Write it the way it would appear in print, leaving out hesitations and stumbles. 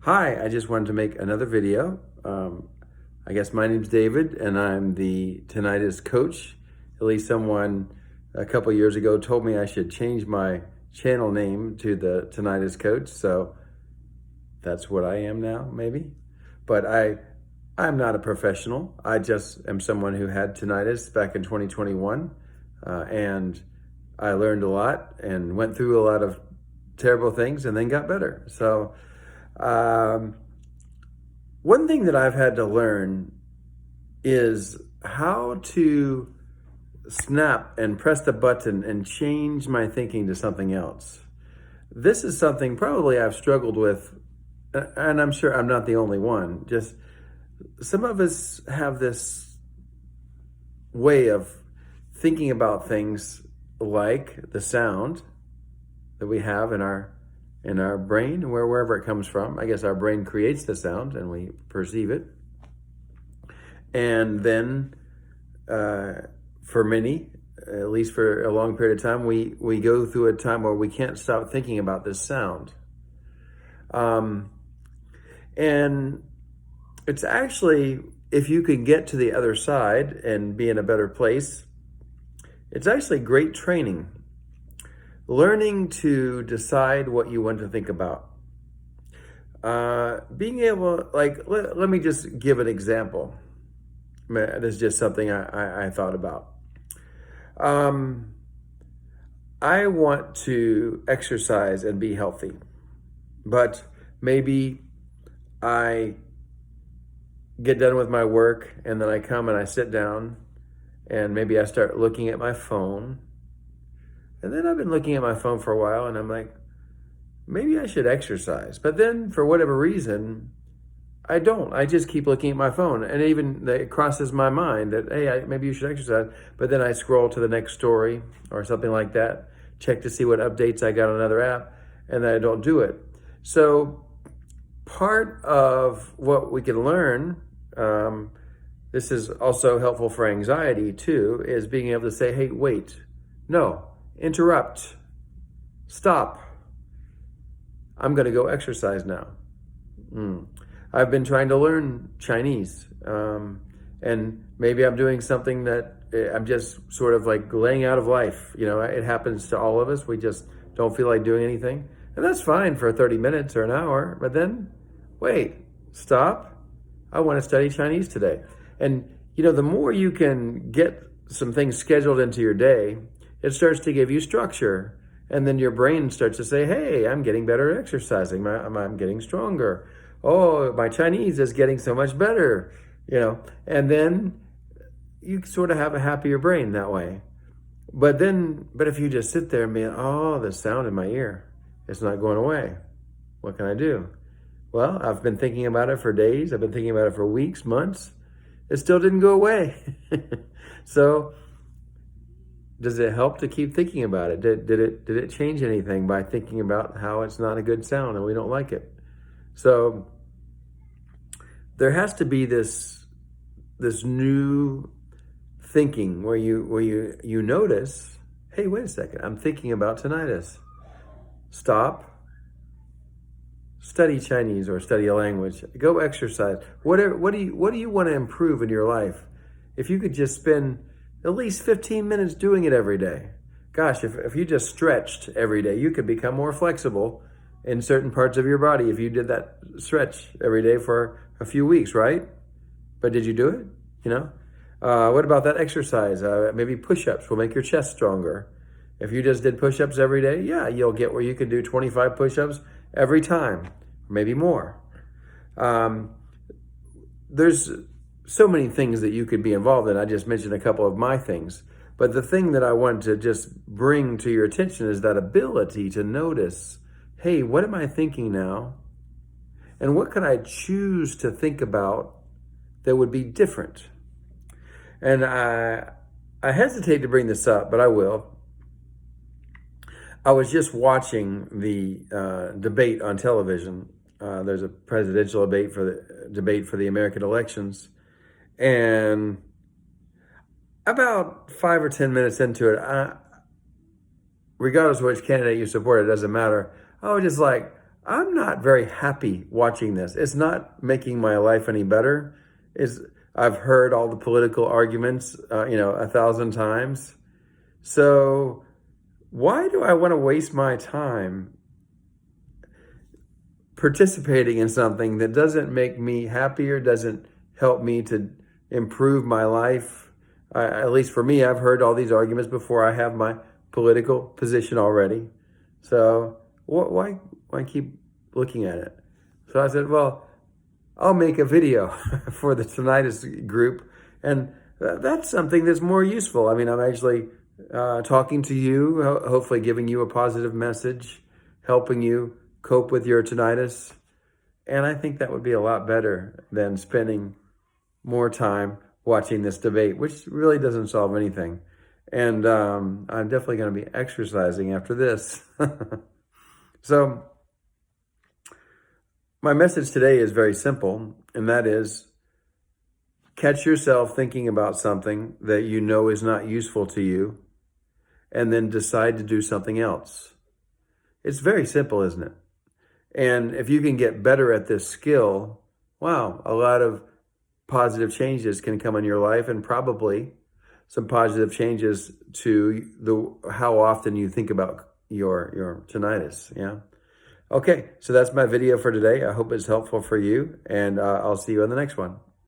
Hi, I just wanted to make another video. I guess my name's David and I'm the tinnitus coach. At least someone a couple years ago told me I should change my channel name to the tinnitus coach. So that's what I am now, maybe. But I'm not a professional. I just am someone who had tinnitus back in 2021. And I learned a lot and went through a lot of terrible things and then got better. So one thing that I've had to learn is how to snap and press the button and change my thinking to something else. This is something probably I've struggled with, and I'm sure I'm not the only one. Just some of us have this way of thinking about things like the sound that we have in our brain, wherever it comes from. I guess our brain creates the sound and we perceive it. And then for many, at least for a long period of time, we go through a time where we can't stop thinking about this sound. And it's actually, if you can get to the other side and be in a better place, it's actually great training. Learning to decide what you want to think about. Being able, let me just give an example. This is just something I thought about. I want to exercise and be healthy, but maybe I get done with my work and then I come and I sit down and maybe I start looking at my phone. And then I've been looking at my phone for a while and I'm like, maybe I should exercise. But then for whatever reason, I don't. I just keep looking at my phone. And even it crosses my mind that, hey, maybe you should exercise. But then I scroll to the next story or something like that, check to see what updates I got on another app, and then I don't do it. So part of what we can learn, this is also helpful for anxiety too, is being able to say, hey, wait, no. Interrupt. Stop. I'm going to go exercise now. I've been trying to learn Chinese. And maybe I'm doing something that I'm just sort of like laying out of life. You know, it happens to all of us. We just don't feel like doing anything. And that's fine for 30 minutes or an hour. But then, wait, stop. I want to study Chinese today. And, you know, the more you can get some things scheduled into your day, it starts to give you structure. And then your brain starts to say, hey, I'm getting better at exercising. I'm getting stronger. Oh, my Chinese is getting so much better, you know. And then you sort of have a happier brain that way. But if you just sit there and be, oh, the sound in my ear, it's not going away. What can I do? Well, I've been thinking about it for days. I've been thinking about it for weeks, months. It still didn't go away. So does it help to keep thinking about it? Did it change anything by thinking about how it's not a good sound and we don't like it? So there has to be this new thinking where you notice, hey, wait a second, I'm thinking about tinnitus. Stop. Study Chinese or study a language. Go exercise. What do you want to improve in your life? If you could just spend at least 15 minutes doing it every day. Gosh, if you just stretched every day, you could become more flexible in certain parts of your body if you did that stretch every day for a few weeks, right? But did you do it? You know? What about that exercise? Maybe push-ups will make your chest stronger. If you just did push-ups every day, yeah, you'll get where you can do 25 push-ups every time, maybe more. There's so many things that you could be involved in. I just mentioned a couple of my things. But the thing that I want to just bring to your attention is that ability to notice, hey, what am I thinking now? And what can I choose to think about that would be different? And I hesitate to bring this up, but I will. I was just watching the debate on television. There's a presidential debate for the American elections. And about 5 or 10 minutes into it, regardless of which candidate you support, it doesn't matter. I was just like, I'm not very happy watching this. It's not making my life any better. I've heard all the political arguments, 1,000 times. So why do I want to waste my time participating in something that doesn't make me happier, doesn't help me to improve my life? At least for me, I've heard all these arguments before I have my political position already. So why keep looking at it? So I said, well, I'll make a video for the tinnitus group. And that's something that's more useful. I mean, I'm actually talking to you, hopefully giving you a positive message, helping you cope with your tinnitus. And I think that would be a lot better than spending more time watching this debate, which really doesn't solve anything. And I'm definitely going to be exercising after this. So my message today is very simple, and that is catch yourself thinking about something that you know is not useful to you, and then decide to do something else. It's very simple, isn't it? And if you can get better at this skill, wow, a lot of positive changes can come in your life, and probably some positive changes to how often you think about your tinnitus. Yeah. Okay, so that's my video for today. I hope it's helpful for you, and I'll see you in the next one.